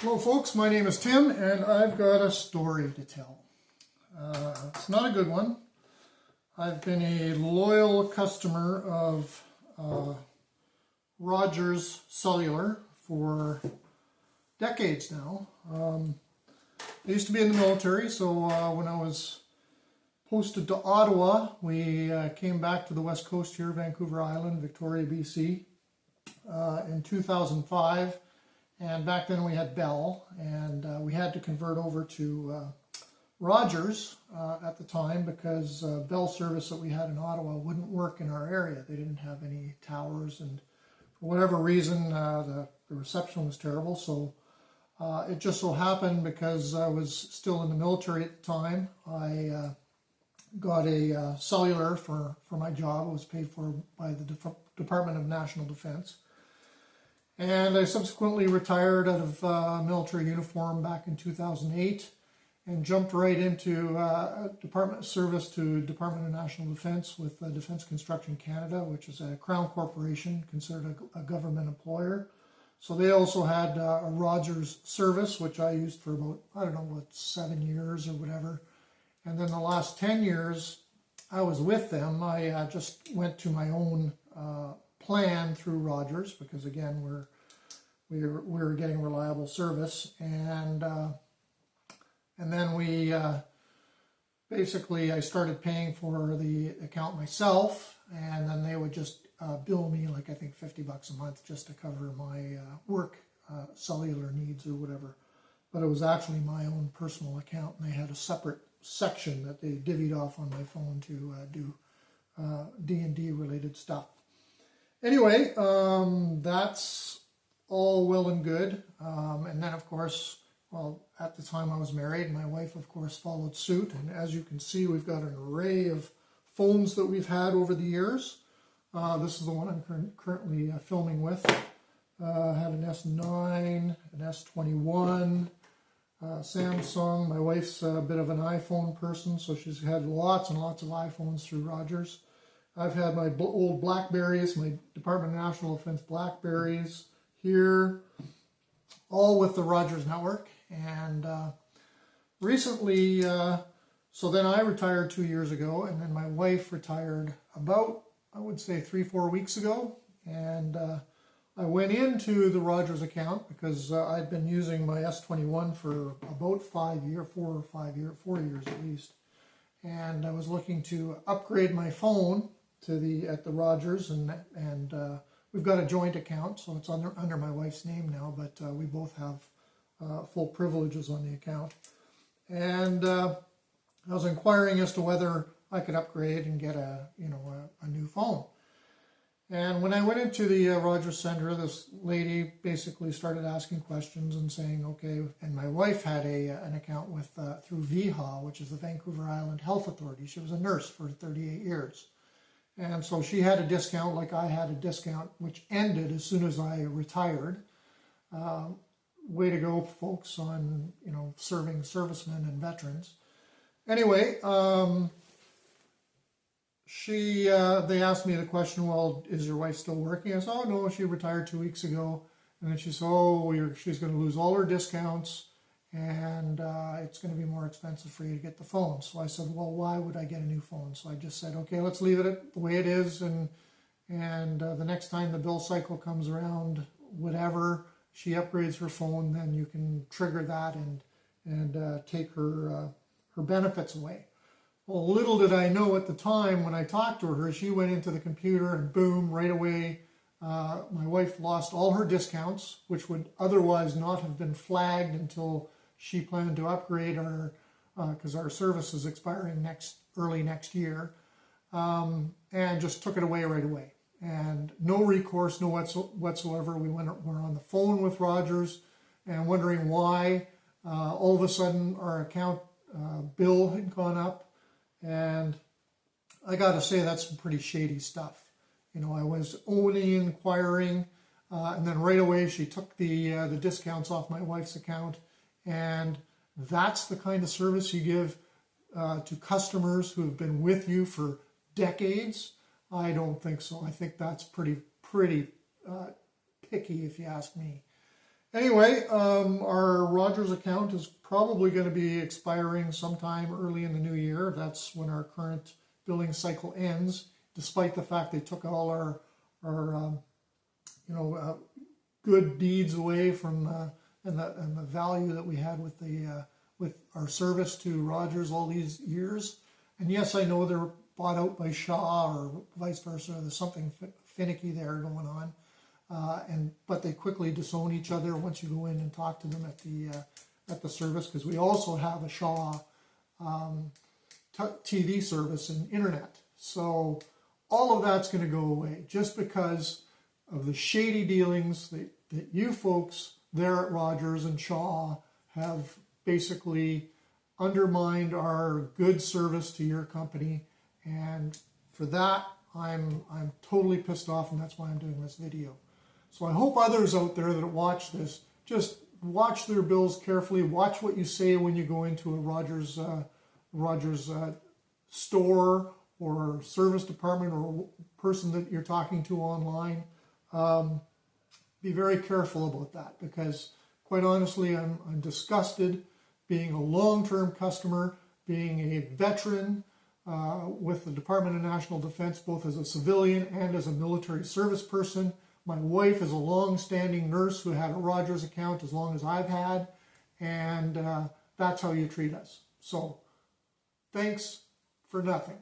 Hello folks, my name is Tim and I've got a story to tell. It's not a good one. I've been a loyal customer of Rogers Cellular for decades now. I used to be in the military, so when I was posted to Ottawa, we came back to the west coast here, Vancouver Island, Victoria, BC, in 2005. And back then we had Bell, and we had to convert over to Rogers at the time because Bell service that we had in Ottawa wouldn't work in our area. They didn't have any towers, and for whatever reason the reception was terrible. So it just so happened, because I was still in the military at the time, I got a cellular for my job. It was paid for by the Department of National Defense. And I subsequently retired out of military uniform back in 2008 and jumped right into department service to Department of National Defense with Defence Construction Canada, which is a Crown corporation considered a government employer. So they also had a Rogers service, which I used for about, I don't know, 7 years or whatever. And then the last 10 years I was with them. I just went to my own plan through Rogers because, again, we were getting reliable service, and then we basically I started paying for the account myself, and then they would just bill me like I think $50 a month just to cover my work cellular needs or whatever. But it was actually my own personal account, and they had a separate section that they divvied off on my phone to do D&D related stuff. Anyway, that's all well and good. And then, of course, well, at the time I was married, my wife, of course, followed suit. And as you can see, we've got an array of phones that we've had over the years. This is the one I'm currently filming with. I had an S9, an S21, Samsung. My wife's a bit of an iPhone person, so she's had lots and lots of iPhones through Rogers. I've had my old Blackberries, my Department of National Defense Blackberries here, all with the Rogers network. And recently, so then I retired 2 years ago, and then my wife retired about, I would say, 3-4 weeks ago. And I went into the Rogers account because I'd been using my S21 for about 4 years at least. And I was looking to upgrade my phone to at the Rogers, and we've got a joint account, so it's under my wife's name now, but we both have full privileges on the account. And I was inquiring as to whether I could upgrade and get a new phone. And when I went into the Rogers Center, this lady basically started asking questions and saying, okay, and my wife had an account with through VHA, which is the Vancouver Island Health Authority. She was a nurse for 38 years. And so she had a discount like I had a discount, which ended as soon as I retired. Way to go, folks, on serving servicemen and veterans. Anyway, they asked me the question, well, is your wife still working? I said, oh no, she retired 2 weeks ago. And then she said, oh, she's going to lose all her discounts, and it's going to be more expensive for you to get the phone. So I said, well, why would I get a new phone? So I just said, okay, let's leave it the way it is, and the next time the bill cycle comes around, whatever, she upgrades her phone, then you can trigger that and take her benefits away. Well, little did I know at the time when I talked to her, she went into the computer and boom, right away, my wife lost all her discounts, which would otherwise not have been flagged until she planned to upgrade because our service is expiring early next year, and just took it away right away. And no recourse, no whatsoever. We're on the phone with Rogers and wondering why all of a sudden our account bill had gone up. And I got to say, that's some pretty shady stuff. I was only inquiring, and then right away she took the discounts off my wife's account. And that's the kind of service you give to customers who have been with you for decades. I don't think so. I think that's pretty picky, if you ask me. Anyway, our Rogers account is probably going to be expiring sometime early in the new year. That's when our current billing cycle ends, despite the fact they took all our good deeds away from and the value that we had with with our service to Rogers all these years. And yes, I know they're bought out by Shaw or vice versa. There's something finicky there going on. But they quickly disown each other once you go in and talk to them at the service, because we also have a Shaw TV service and internet. So all of that's going to go away just because of the shady dealings that you folks there at Rogers and Shaw have basically undermined our good service to your company. And for that, I'm totally pissed off, and that's why I'm doing this video. So I hope others out there that watch this just watch their bills carefully. Watch what you say when you go into a Rogers store or service department or person that you're talking to online. Be very careful about that, because quite honestly, I'm disgusted being a long-term customer, being a veteran with the Department of National Defense, both as a civilian and as a military service person. My wife is a long-standing nurse who had a Rogers account as long as I've had, and that's how you treat us. So, thanks for nothing.